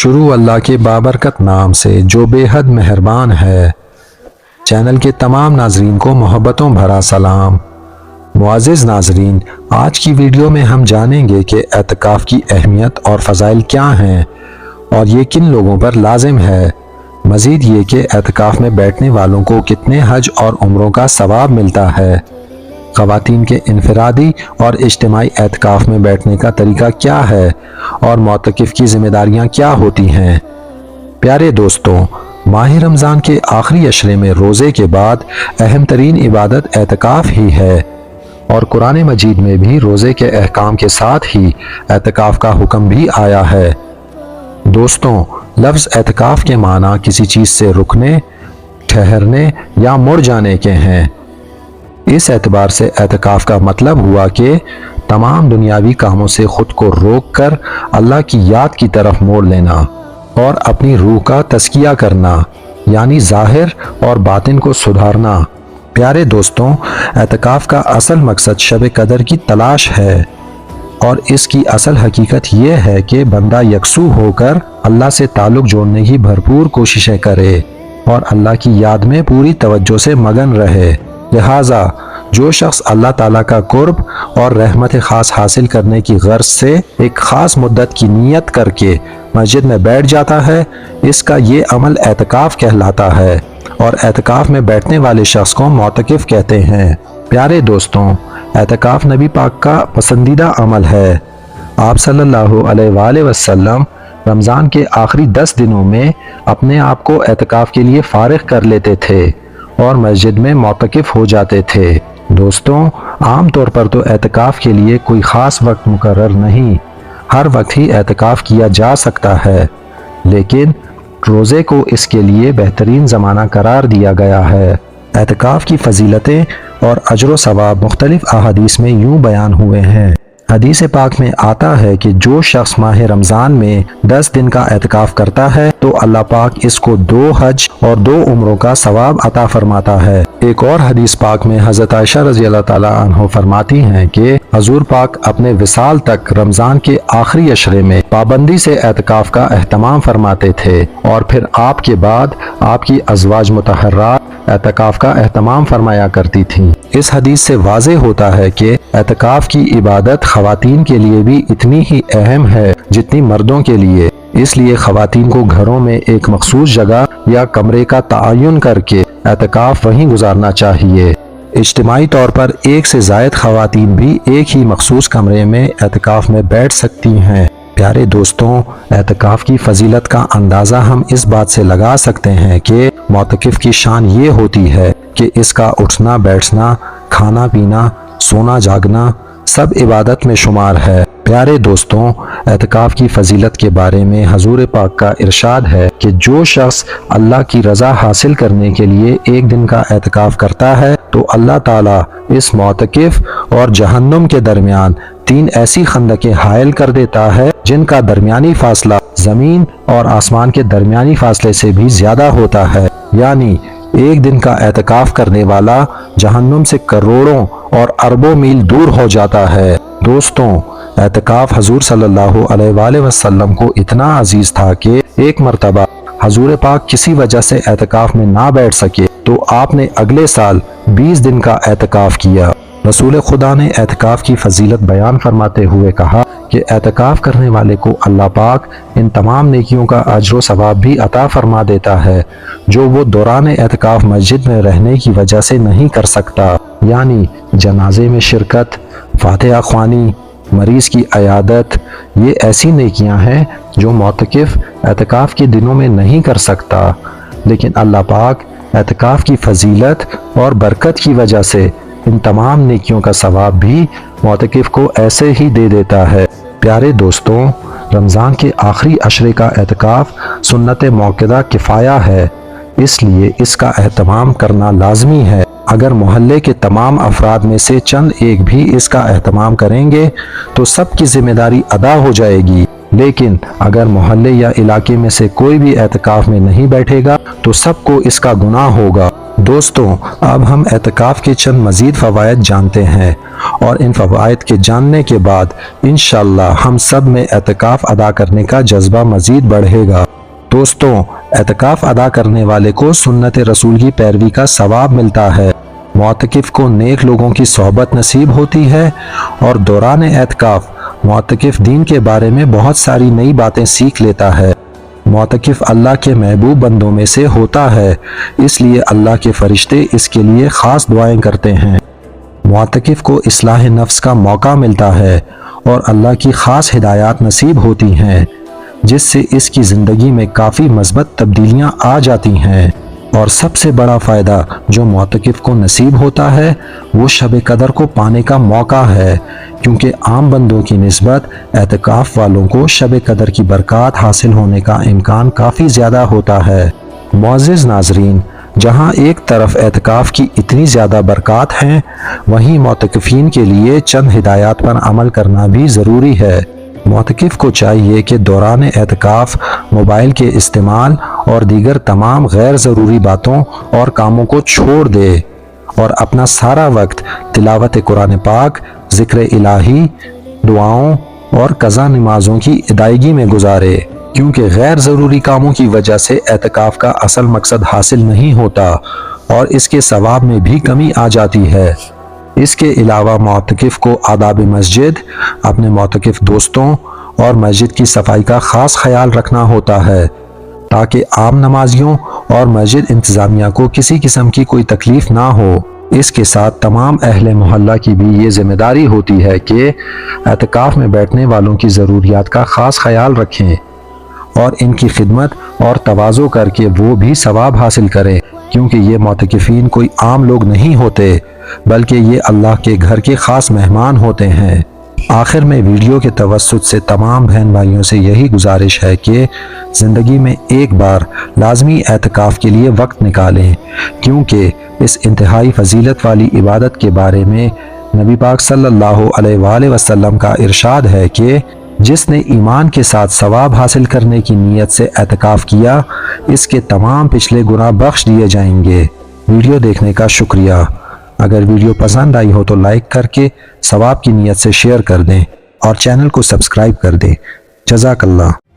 شروع اللہ کے بابرکت نام سے جو بے حد مہربان ہے۔ چینل کے تمام ناظرین کو محبتوں بھرا سلام۔ معزز ناظرین، آج کی ویڈیو میں ہم جانیں گے کہ اعتکاف کی اہمیت اور فضائل کیا ہیں اور یہ کن لوگوں پر لازم ہے۔ مزید یہ کہ اعتکاف میں بیٹھنے والوں کو کتنے حج اور عمروں کا ثواب ملتا ہے۔ خواتین کے انفرادی اور اجتماعی اعتکاف میں بیٹھنے کا طریقہ کیا ہے اور معتکف کی ذمہ داریاں کیا ہوتی ہیں۔ پیارے دوستوں، ماہ رمضان کے آخری عشرے میں روزے کے بعد اہم ترین عبادت اعتکاف ہی ہے، اور قرآن مجید میں بھی روزے کے احکام کے ساتھ ہی اعتکاف کا حکم بھی آیا ہے۔ دوستوں، لفظ اعتکاف کے معنی کسی چیز سے رکنے، ٹھہرنے یا مڑ جانے کے ہیں۔ اس اعتبار سے اعتکاف کا مطلب ہوا کہ تمام دنیاوی کاموں سے خود کو روک کر اللہ کی یاد کی طرف موڑ لینا اور اپنی روح کا تزکیہ کرنا، یعنی ظاہر اور باطن کو سدھارنا۔ پیارے دوستوں، اعتکاف کا اصل مقصد شب قدر کی تلاش ہے، اور اس کی اصل حقیقت یہ ہے کہ بندہ یکسو ہو کر اللہ سے تعلق جوڑنے کی بھرپور کوششیں کرے اور اللہ کی یاد میں پوری توجہ سے مگن رہے۔ لہٰذا جو شخص اللہ تعالیٰ کا قرب اور رحمت خاص حاصل کرنے کی غرض سے ایک خاص مدت کی نیت کر کے مسجد میں بیٹھ جاتا ہے، اس کا یہ عمل اعتکاف کہلاتا ہے، اور اعتکاف میں بیٹھنے والے شخص کو معتکف کہتے ہیں۔ پیارے دوستوں، اعتکاف نبی پاک کا پسندیدہ عمل ہے۔ آپ صلی اللہ علیہ وآلہ وسلم رمضان کے آخری 10 دنوں میں اپنے آپ کو اعتکاف کے لیے فارغ کر لیتے تھے اور مسجد میں معتکف ہو جاتے تھے۔ دوستوں، عام طور پر تو اعتکاف کے لیے کوئی خاص وقت مقرر نہیں، ہر وقت ہی اعتکاف کیا جا سکتا ہے، لیکن روزے کو اس کے لیے بہترین زمانہ قرار دیا گیا ہے۔ اعتکاف کی فضیلتیں اور اجر و ثواب مختلف احادیث میں یوں بیان ہوئے ہیں۔ حدیث پاک میں آتا ہے کہ جو شخص ماہ رمضان میں 10 دن کا اعتکاف کرتا ہے تو اللہ پاک اس کو 2 حج اور 2 عمروں کا ثواب عطا فرماتا ہے۔ ایک اور حدیث پاک میں حضرت عائشہ رضی اللہ تعالیٰ عنہ فرماتی ہیں کہ حضور پاک اپنے وصال تک رمضان کے آخری عشرے میں پابندی سے اعتکاف کا اہتمام فرماتے تھے، اور پھر آپ کے بعد آپ کی ازواج مطہرات اعتکاف کا اہتمام فرمایا کرتی تھیں۔ اس حدیث سے واضح ہوتا ہے کہ اعتکاف کی عبادت خواتین کے لیے بھی اتنی ہی اہم ہے جتنی مردوں کے لیے، اس لیے خواتین کو گھروں میں ایک مخصوص جگہ یا کمرے کا تعین کر کے اعتکاف وہیں گزارنا چاہیے۔ اجتماعی طور پر ایک سے زائد خواتین بھی ایک ہی مخصوص کمرے میں اعتکاف میں بیٹھ سکتی ہیں۔ پیارے دوستوں، اعتکاف کی فضیلت کا اندازہ ہم اس بات سے لگا سکتے ہیں کہ معتکف کی شان یہ ہوتی ہے کہ اس کا اٹھنا بیٹھنا، کھانا پینا، سونا جاگنا سب عبادت میں شمار ہے۔ پیارے دوستوں، اعتکاف کی فضیلت کے بارے میں حضور پاک کا ارشاد ہے کہ جو شخص اللہ کی رضا حاصل کرنے کے لیے 1 دن کا اعتکاف کرتا ہے تو اللہ تعالیٰ اس معتکف اور جہنم کے درمیان 3 ایسی خندقیں حائل کر دیتا ہے جن کا درمیانی فاصلہ زمین اور آسمان کے درمیانی فاصلے سے بھی زیادہ ہوتا ہے، یعنی 1 دن کا اعتکاف کرنے والا جہنم سے کروڑوں اور اربوں میل دور ہو جاتا ہے۔ دوستوں، اعتکاف حضور صلی اللہ علیہ وآلہ وسلم کو اتنا عزیز تھا کہ ایک مرتبہ حضور پاک کسی وجہ سے اعتکاف میں نہ بیٹھ سکے تو آپ نے اگلے سال 20 دن کا اعتکاف کیا۔ رسول خدا نے اعتکاف کی فضیلت بیان فرماتے ہوئے کہا کہ اعتکاف کرنے والے کو اللہ پاک ان تمام نیکیوں کا اجر و ثواب بھی عطا فرما دیتا ہے جو وہ دوران اعتکاف مسجد میں رہنے کی وجہ سے نہیں کر سکتا، یعنی جنازے میں شرکت، فاتحہ خوانی، مریض کی عیادت۔ یہ ایسی نیکیاں ہیں جو معتکف اعتکاف کے دنوں میں نہیں کر سکتا، لیکن اللہ پاک اعتکاف کی فضیلت اور برکت کی وجہ سے ان تمام نیکیوں کا ثواب بھی معتکف کو ایسے ہی دے دیتا ہے۔ پیارے دوستوں، رمضان کے آخری عشرے کا اعتکاف سنت موقدہ کفایہ ہے، اس لیے اس کا اہتمام کرنا لازمی ہے۔ اگر محلے کے تمام افراد میں سے چند ایک بھی اس کا اہتمام کریں گے تو سب کی ذمہ داری ادا ہو جائے گی، لیکن اگر محلے یا علاقے میں سے کوئی بھی اعتکاف میں نہیں بیٹھے گا تو سب کو اس کا گناہ ہوگا۔ دوستوں اب ہم اعتکاف کے چند مزید فوائد جانتے ہیں اور ان فوائد کے جاننے کے بعد انشاءاللہ ہم سب میں اعتکاف ادا کرنے کا جذبہ مزید بڑھے گا۔ دوستوں اعتکاف ادا کرنے والے کو سنت رسول کی پیروی کا ثواب ملتا ہے، معتکف کو نیک لوگوں کی صحبت نصیب ہوتی ہے اور دوران اعتکاف معتکف دین کے بارے میں بہت ساری نئی باتیں سیکھ لیتا ہے۔ معتکف اللہ کے محبوب بندوں میں سے ہوتا ہے، اس لیے اللہ کے فرشتے اس کے لیے خاص دعائیں کرتے ہیں۔ معتکف کو اصلاح نفس کا موقع ملتا ہے اور اللہ کی خاص ہدایات نصیب ہوتی ہیں، جس سے اس کی زندگی میں کافی مثبت تبدیلیاں آ جاتی ہیں۔ اور سب سے بڑا فائدہ جو معتکف کو نصیب ہوتا ہے وہ شب قدر کو پانے کا موقع ہے، کیونکہ عام بندوں کی نسبت اعتکاف والوں کو شب قدر کی برکات حاصل ہونے کا امکان کافی زیادہ ہوتا ہے۔ معزز ناظرین، جہاں ایک طرف اعتکاف کی اتنی زیادہ برکات ہیں، وہیں معتکفین کے لیے چند ہدایات پر عمل کرنا بھی ضروری ہے۔ معتکف کو چاہیے کہ دوران اعتکاف موبائل کے استعمال اور دیگر تمام غیر ضروری باتوں اور کاموں کو چھوڑ دے اور اپنا سارا وقت تلاوت قرآن پاک، ذکر الہی، دعاؤں اور قضا نمازوں کی ادائیگی میں گزارے، کیونکہ غیر ضروری کاموں کی وجہ سے اعتکاف کا اصل مقصد حاصل نہیں ہوتا اور اس کے ثواب میں بھی کمی آ جاتی ہے۔ اس کے علاوہ معتکف کو آداب مسجد، اپنے معتکف دوستوں اور مسجد کی صفائی کا خاص خیال رکھنا ہوتا ہے تاکہ عام نمازیوں اور مسجد انتظامیہ کو کسی قسم کی کوئی تکلیف نہ ہو۔ اس کے ساتھ تمام اہل محلہ کی بھی یہ ذمہ داری ہوتی ہے کہ اعتکاف میں بیٹھنے والوں کی ضروریات کا خاص خیال رکھیں اور ان کی خدمت اور تواضع کر کے وہ بھی ثواب حاصل کریں، کیونکہ یہ معتکفین کوئی عام لوگ نہیں ہوتے بلکہ یہ اللہ کے گھر کے خاص مہمان ہوتے ہیں۔ آخر میں ویڈیو کے توسط سے تمام بہن بھائیوں سے یہی گزارش ہے کہ زندگی میں ایک بار لازمی اعتکاف کے لیے وقت نکالیں، کیونکہ اس انتہائی فضیلت والی عبادت کے بارے میں نبی پاک صلی اللہ علیہ وآلہ وسلم کا ارشاد ہے کہ جس نے ایمان کے ساتھ ثواب حاصل کرنے کی نیت سے اعتکاف کیا، اس کے تمام پچھلے گناہ بخش دیے جائیں گے۔ ویڈیو دیکھنے کا شکریہ۔ اگر ویڈیو پسند آئی ہو تو لائک کر کے ثواب کی نیت سے شیئر کر دیں اور چینل کو سبسکرائب کر دیں۔ جزاک اللہ۔